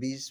20